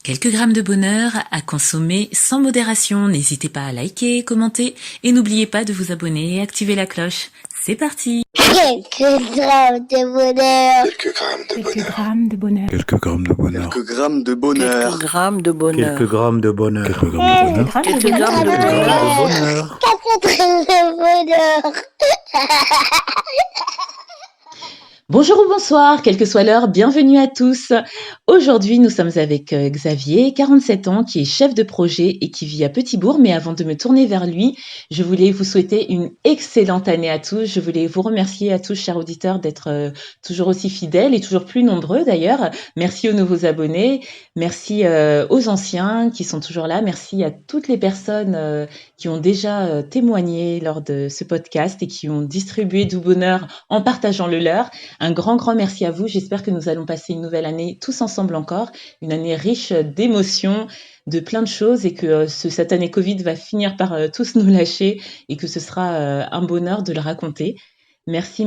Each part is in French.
Quelques grammes de bonheur à consommer sans modération. N'hésitez pas à liker, commenter et n'oubliez pas de vous abonner et activer la cloche. C'est parti. Quelques grammes de bonheur. Quelques grammes de bonheur. Quelques grammes de bonheur. Quelques grammes de bonheur. Quelques grammes de bonheur. Quelques grammes de bonheur. Quelques grammes de bonheur. Quelques grammes de bonheur. Quelques grammes de bonheur. Bonjour ou bonsoir, quelle que soit l'heure, bienvenue à tous. Aujourd'hui, nous sommes avec Xavier, 47 ans, qui est chef de projet et qui vit à Petit-Bourg. Mais avant de me tourner vers lui, je voulais vous souhaiter une excellente année à tous. Je voulais vous remercier à tous, chers auditeurs, d'être toujours aussi fidèles et toujours plus nombreux d'ailleurs. Merci aux nouveaux abonnés, merci aux anciens qui sont toujours là. Merci à toutes les personnes qui ont déjà témoigné lors de ce podcast et qui ont distribué du bonheur en partageant le leur. Un grand merci à vous. J'espère que nous allons passer une nouvelle année tous ensemble encore, une année riche d'émotions, de plein de choses et que cette année Covid va finir par tous nous lâcher et que ce sera un bonheur de le raconter. Merci.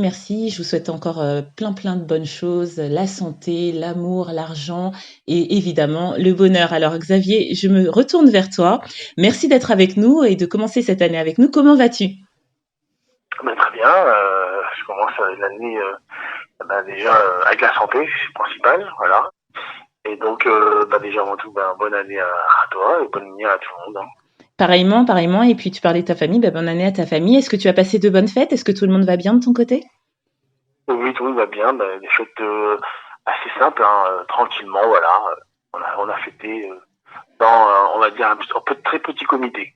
Je vous souhaite encore plein de bonnes choses, la santé, l'amour, l'argent et évidemment le bonheur. Alors Xavier, je me retourne vers toi. Merci d'être avec nous et de commencer cette année avec nous. Comment vas-tu ? Très bien. Je commence l'année déjà avec la santé, c'est principal, voilà. Et donc déjà avant tout, bonne année à toi et bonne année à tout le monde. Pareillement. Et puis tu parlais de ta famille, bonne année à ta famille. Est-ce que tu as passé de bonnes fêtes ? Est-ce que tout le monde va bien de ton côté ? Oui, tout le monde va bien. Des fêtes assez simples, tranquillement, voilà. On a fêté dans, on va dire, un très petit comité.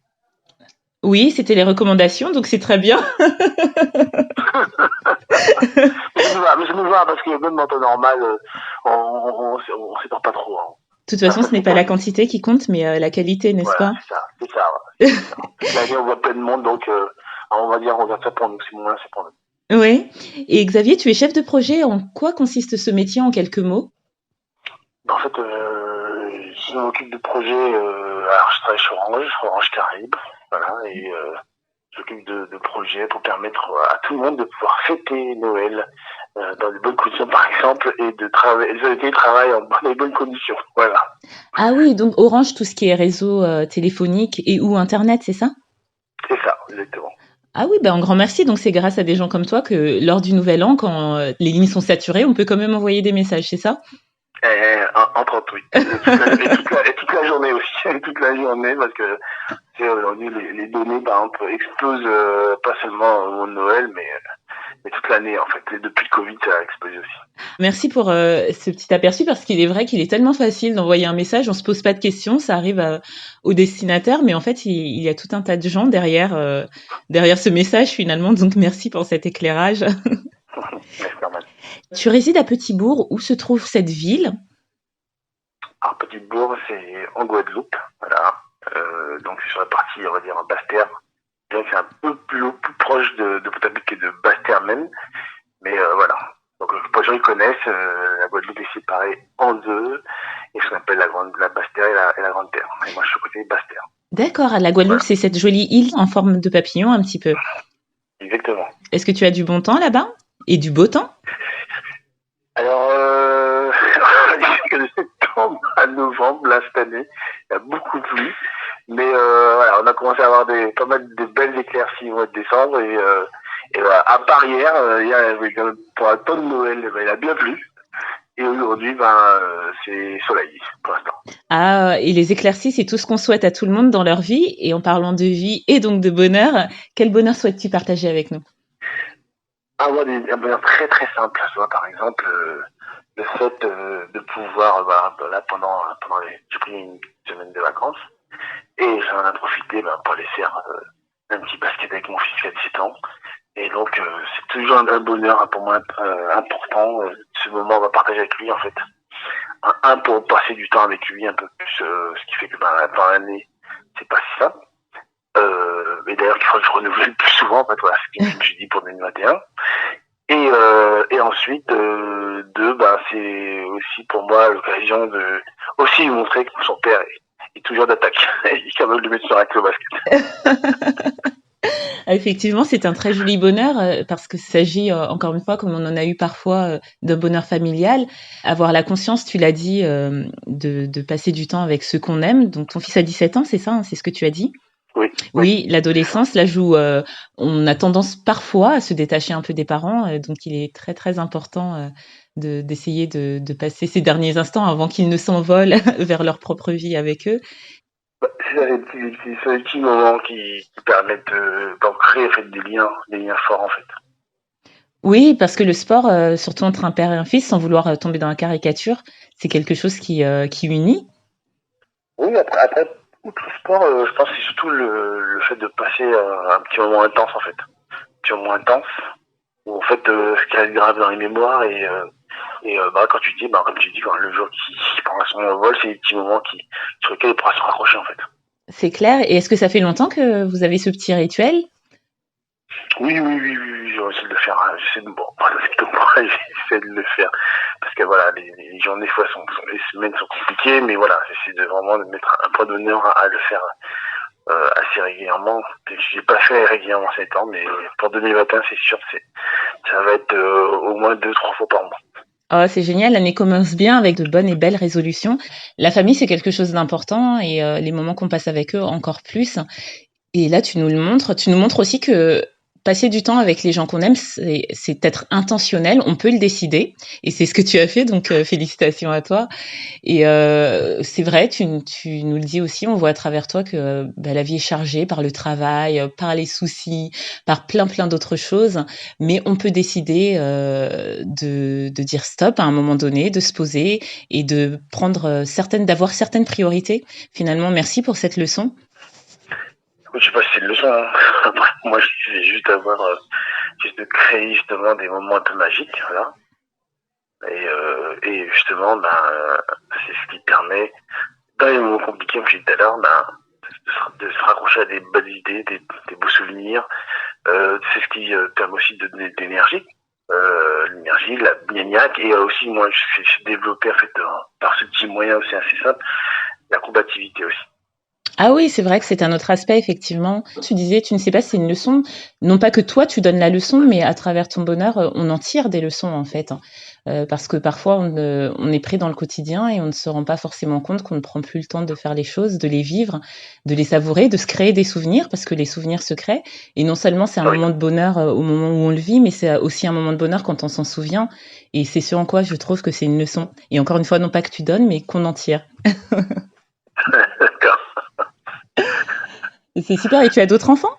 Oui, c'était les recommandations, donc c'est très bien. Mais ça me va parce que même en temps normal, on s'étend pas trop. De toute façon, ce n'est pas la quantité qui compte, mais la qualité, n'est-ce pas ? C'est ça. Toute l'année, on voit plein de monde, donc on va dire, on va faire pour nous. C'est pour nous. Oui. Et Xavier, tu es chef de projet. En quoi consiste ce métier en quelques mots ? En fait, je m'occupe de projets. Alors, je travaille sur Orange Caraïbes, voilà, et je m'occupe de projets pour permettre à tout le monde de pouvoir fêter Noël dans de bonnes conditions, par exemple, et de télétravail dans les bonnes conditions, voilà. Ah oui, donc Orange, tout ce qui est réseau téléphonique et ou Internet, c'est ça ? C'est ça, exactement. Ah oui, un grand merci. Donc c'est grâce à des gens comme toi que lors du Nouvel An, quand les lignes sont saturées, on peut quand même envoyer des messages, c'est ça ? Entre autres, oui. Et toute la journée aussi. Toute la journée, parce que aujourd'hui, les données, par exemple, explosent pas seulement au moment de Noël, mais toute l'année, en fait. Et depuis le Covid, ça a explosé aussi. Merci pour ce petit aperçu, parce qu'il est vrai qu'il est tellement facile d'envoyer un message, on se pose pas de questions, ça arrive au destinataire, mais en fait, il y a tout un tas de gens derrière ce message, finalement. Donc, merci pour cet éclairage. Merci, normal. Tu résides à Petit-Bourg. Où se trouve cette ville ? Alors, Petit-Bourg, c'est en Guadeloupe, voilà. Donc, c'est sur la partie, on va dire, Basse-Terre. C'est un peu plus proche de Pontavec et de Basse-Terre même. Mais voilà. Donc, pour les gens qui connaissent, la Guadeloupe est séparée en deux. Et ce qu'on appelle la Basse-Terre et la Grande-Terre. Et moi, je suis côté Basse-Terre. D'accord. La Guadeloupe, voilà. C'est cette jolie île en forme de papillon, un petit peu. Exactement. Est-ce que tu as du bon temps là-bas ? Et du beau temps ? Alors, de septembre à novembre, là, cette année, il y a beaucoup plu. Mais voilà, on a commencé à avoir pas mal de belles éclaircies au mois de décembre. Et voilà, à part hier, pour un temps de Noël, il a bien plu. Et aujourd'hui, c'est soleil pour l'instant. Ah, et les éclaircies, c'est tout ce qu'on souhaite à tout le monde dans leur vie. Et en parlant de vie et donc de bonheur, quel bonheur souhaites-tu partager avec nous ? Moi, un bonheur très très simple. Tu vois, par exemple, le fait de pouvoir, là, j'ai pris une semaine de vacances et j'en ai profité pour aller faire un petit basket avec mon fils qui a 17 ans. Et donc, c'est toujours un bonheur pour moi important. Ce moment, on va partager avec lui, en fait. Pour passer du temps avec lui un peu plus, ce qui fait que dans l'année, c'est pas si simple. Et d'ailleurs, qu'il faut que je renouvelle le plus souvent, en fait, voilà, c'est ce que je me suis dit pour 2021. Et ensuite, c'est aussi pour moi l'occasion de aussi lui montrer que son père est toujours d'attaque. Il est capable de mettre sur un basket. Effectivement, c'est un très joli bonheur parce que s'agit, encore une fois, comme on en a eu parfois, d'un bonheur familial. Avoir la conscience, tu l'as dit, de passer du temps avec ceux qu'on aime. Donc ton fils a 17 ans, c'est ça, hein, c'est ce que tu as dit? Oui, oui. Oui, l'adolescence, l'âge où on a tendance parfois à se détacher un peu des parents, donc il est très très important d'essayer de passer ces derniers instants avant qu'ils ne s'envolent vers leur propre vie avec eux. C'est ça, les petits moments qui permettent d'ancrer en fait, des liens forts en fait. Oui, parce que le sport, surtout entre un père et un fils, sans vouloir tomber dans la caricature, c'est quelque chose qui unit. Oui, après outre le sport, je pense que c'est surtout le fait de passer un petit moment intense en fait. Un petit moment intense où en fait ce qui reste grave dans les mémoires et quand tu dis, comme tu dis, quand le jour qui prend son envol, c'est des petits moments sur lesquels il pourra se raccrocher en fait. C'est clair. Et est-ce que ça fait longtemps que vous avez ce petit rituel? Oui, j'essaie de le faire. J'essaie de le faire. Parce que voilà, les journées, des fois, les semaines sont compliquées, mais voilà, j'essaie de vraiment mettre un point d'honneur à le faire assez régulièrement. Je l'ai pas fait régulièrement ces temps, mais pour 2021, c'est sûr, ça va être au moins 2-3 fois par mois. Oh, c'est génial, l'année commence bien avec de bonnes et belles résolutions. La famille, c'est quelque chose d'important et les moments qu'on passe avec eux encore plus. Et là, tu nous le montres. Tu nous montres aussi que passer du temps avec les gens qu'on aime, c'est être intentionnel. On peut le décider. Et c'est ce que tu as fait. Donc, félicitations à toi. Et c'est vrai, tu nous le dis aussi. On voit à travers toi que la vie est chargée par le travail, par les soucis, par plein d'autres choses. Mais on peut décider de dire stop à un moment donné, de se poser et de prendre d'avoir certaines priorités. Finalement, merci pour cette leçon. Je sais pas si c'est une leçon. Hein. Après, moi, c'est juste juste de créer justement des moments un peu magiques, voilà. Et justement, c'est ce qui permet, dans les moments compliqués, comme je disais tout à l'heure, de se raccrocher à des bonnes idées, des beaux souvenirs. C'est ce qui permet aussi de donner de l'énergie. L'énergie, la niaque, et aussi, moi, j'ai développé, en fait, par ce petit moyen aussi assez simple, la combativité aussi. Ah oui, c'est vrai que c'est un autre aspect, effectivement. Tu disais, tu ne sais pas si c'est une leçon, non pas que toi tu donnes la leçon, mais à travers ton bonheur, on en tire des leçons en fait. Parce que parfois on est pris dans le quotidien et on ne se rend pas forcément compte qu'on ne prend plus le temps de faire les choses, de les vivre, de les savourer, de se créer des souvenirs, parce que les souvenirs se créent. Et non seulement c'est un moment de bonheur au moment où on le vit, mais c'est aussi un moment de bonheur quand on s'en souvient. Et c'est ce en quoi je trouve que c'est une leçon. Et encore une fois, non pas que tu donnes, mais qu'on en tire. D'accord. C'est super. Et tu as d'autres enfants?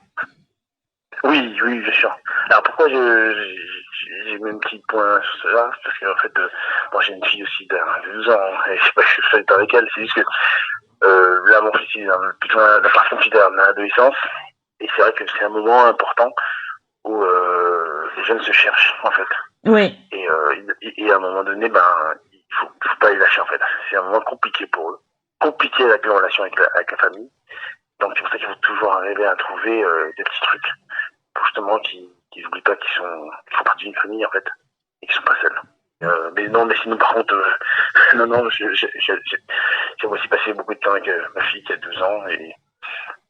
Oui, bien sûr. Alors pourquoi j'ai mis un petit point sur cela, parce qu'en fait, j'ai une fille aussi de 12 ans, et je sais pas si je suis avec elle, c'est juste que là, mon fils, il est plutôt la partie considérable de l'adolescence, et c'est vrai que c'est un moment important où les jeunes se cherchent, en fait. Oui. Et à un moment donné, il faut pas les lâcher, en fait. C'est un moment compliqué pour eux. Compliqué avec la relation avec la famille. Donc c'est pour ça qu'il faut toujours arriver à trouver des petits trucs pour justement qu'ils n'oublient pas qu'ils font partie d'une famille en fait et qu'ils sont pas seuls. Mais sinon par contre, j'ai aussi passé beaucoup de temps avec ma fille qui a 12 ans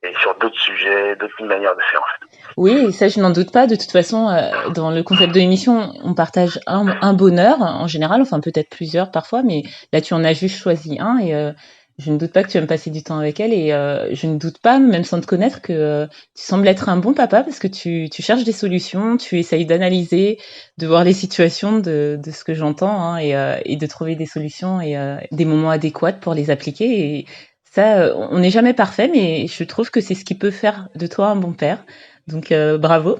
et sur d'autres sujets, d'autres manières de faire en fait. Oui, ça je n'en doute pas. De toute façon, dans le concept de l'émission, on partage un bonheur en général, enfin peut-être plusieurs parfois, mais là tu en as juste choisi un et je ne doute pas que tu aimes passer du temps avec elle et je ne doute pas, même sans te connaître, que tu sembles être un bon papa parce que tu cherches des solutions, tu essayes d'analyser, de voir les situations de ce que j'entends hein, et de trouver des solutions et des moments adéquats pour les appliquer. Et ça, on n'est jamais parfait, mais je trouve que c'est ce qui peut faire de toi un bon père. Donc bravo.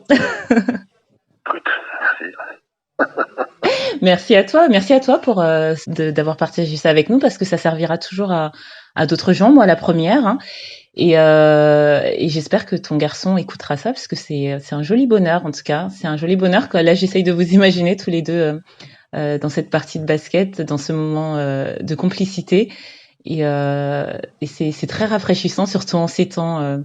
Écoute, merci à toi pour d'avoir partagé ça avec nous parce que ça servira toujours à d'autres gens, moi la première. Hein. Et j'espère que ton garçon écoutera ça parce que c'est un joli bonheur en tout cas. C'est un joli bonheur que là j'essaye de vous imaginer tous les deux dans cette partie de basket, dans ce moment de complicité. Et c'est très rafraîchissant, surtout en ces temps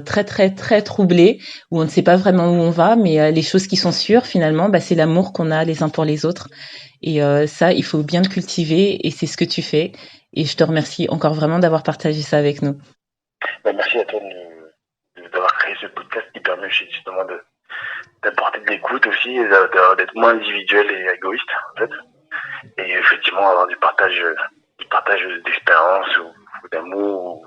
très très très troublés où on ne sait pas vraiment où on va, mais les choses qui sont sûres finalement, c'est l'amour qu'on a les uns pour les autres. Et ça, il faut bien le cultiver et c'est ce que tu fais. Et je te remercie encore vraiment d'avoir partagé ça avec nous. Merci à toi de d'avoir créé ce podcast qui permet justement d'apporter de l'écoute aussi, et d'être moins individuel et égoïste, en fait. Et effectivement, avoir du partage d'expérience ou d'amour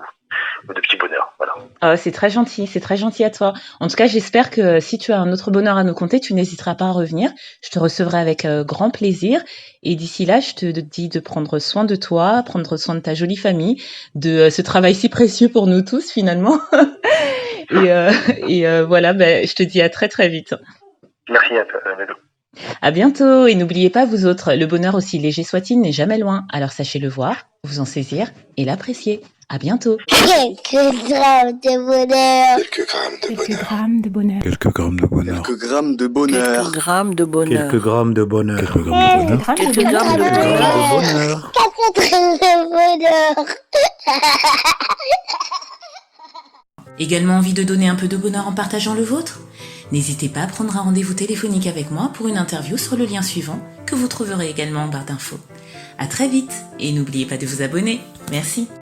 ou de petits bonheurs. Voilà. Oh, c'est très gentil à toi. En tout cas, j'espère que si tu as un autre bonheur à nous conter, tu n'hésiteras pas à revenir. Je te recevrai avec grand plaisir. Et d'ici là, je te dis de prendre soin de toi, prendre soin de ta jolie famille, de ce travail si précieux pour nous tous finalement. et voilà, je te dis à très très vite. Merci à toi, Médo. À bientôt et n'oubliez pas vous autres, le bonheur aussi léger soit-il n'est jamais loin. Alors sachez le voir, vous en saisir et l'apprécier. À bientôt. Quelques grammes de bonheur. Quelques grammes de bonheur. Quelques grammes de bonheur. Quelques grammes de bonheur. Quelques grammes de bonheur. Quelques grammes de bonheur. Quelques grammes de bonheur. Quelques Quelques grammes de bonheur. Quelques grammes de bonheur. Également envie de donner un peu de bonheur en partageant le vôtre ? N'hésitez pas à prendre un rendez-vous téléphonique avec moi pour une interview sur le lien suivant que vous trouverez également en barre d'infos. À très vite et n'oubliez pas de vous abonner. Merci.